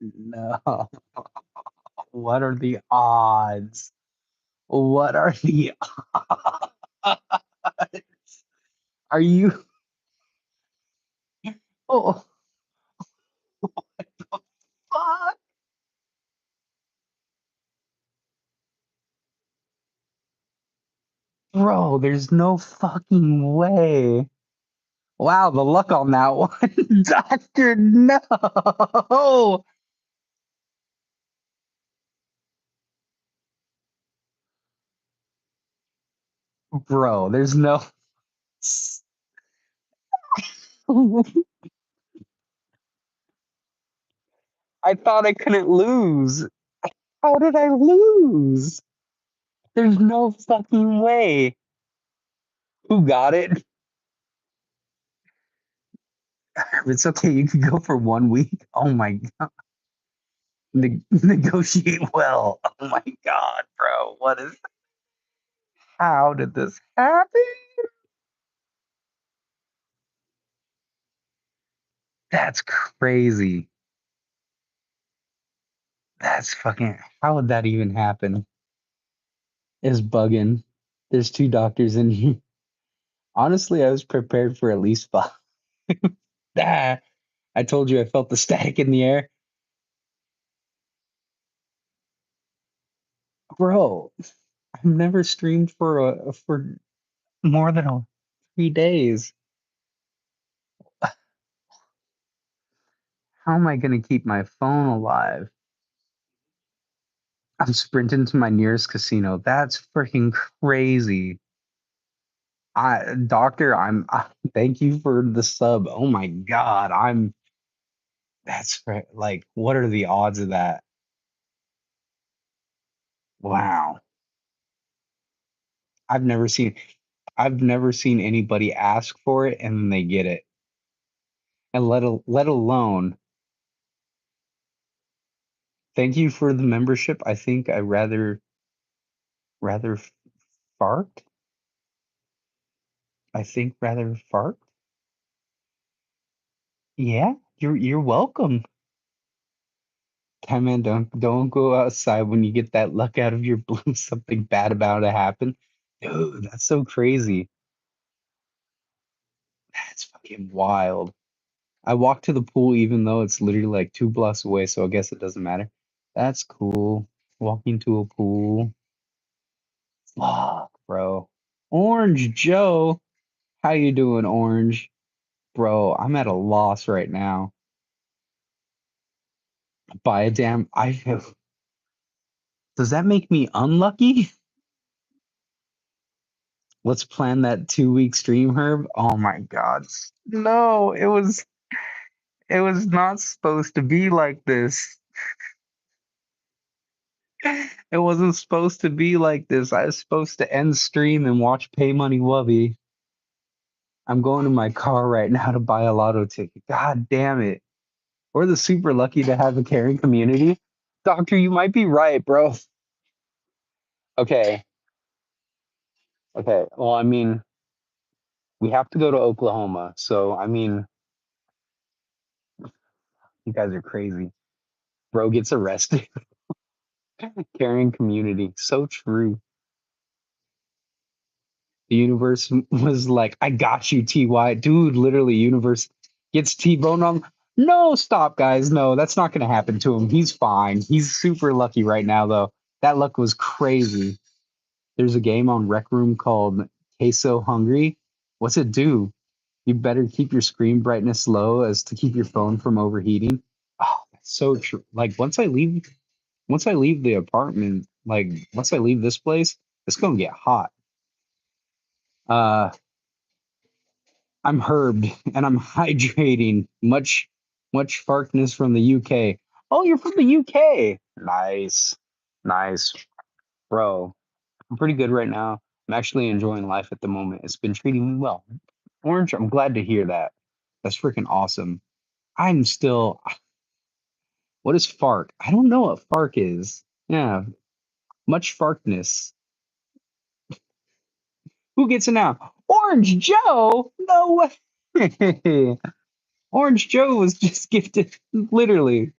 No. What are the odds? What are the odds? Are you? Oh, fuck, bro. There's no fucking way. Wow, the luck on that one, Doctor. No, bro. There's no. I thought I couldn't lose. How did I lose? There's no fucking way. Who got it? It's okay. You can go for 1 week. Oh my god. Negotiate well. Oh my god, bro. What is? How did this happen? That's crazy. That's fucking. How would that even happen? Is bugging. There's two doctors in here. Honestly, I was prepared for at least five. Ah, I told you I felt the static in the air, bro. I've never streamed for more than 3 days. How am I gonna keep my phone alive? I'm sprinting to my nearest casino. That's freaking crazy. Doctor, thank you for the sub. Oh my God, like, what are the odds of that? Wow. I've never seen, I've never seen anybody ask for it and then they get it. And let alone, thank you for the membership. I think I rather fart. I think rather fart. Yeah, you're welcome. Man, don't go outside when you get that luck out of your blue. Something bad about to happen. Dude, that's so crazy. That's fucking wild. I walk to the pool even though it's literally like 2 blocks away, so I guess it doesn't matter. That's cool. Walking to a pool. Fuck, bro. Orange Joe. How you doing, Orange? Bro, I'm at a loss right now. Buy a damn I have. Does that make me unlucky? Let's plan that 2 week stream, Herb. Oh my God. No, it was not supposed to be like this. It wasn't supposed to be like this. I was supposed to end stream and watch Pay Money Wubby. I'm going to my car right now to buy a lotto ticket. God damn it. We're the super lucky to have a caring community. Doctor, you might be right, bro. Okay. Okay. Well, I mean, we have to go to Oklahoma. So, I mean, you guys are crazy. Bro gets arrested. Caring community. So true. The universe was like, I got you, TY. Dude, literally, universe gets T-boned on. No, stop, guys. No, that's not going to happen to him. He's fine. He's super lucky right now, though. That luck was crazy. There's a game on Rec Room called Queso Hungry. What's it do? You better keep your screen brightness low as to keep your phone from overheating. Oh, that's so true. Like once I leave the apartment, like once I leave this place, it's gonna get hot. Uh, I'm herbed and I'm hydrating. Much farkness from the UK. Oh, you're from the UK. Nice. Nice. Bro, I'm pretty good right now. I'm actually enjoying life at the moment. It's been treating me well. Orange, I'm glad to hear that. That's freaking awesome. I'm still, what is fark? I don't know what fark is. Yeah, much farkness. Who gets it now? Orange Joe? No way. Orange Joe was just gifted, literally.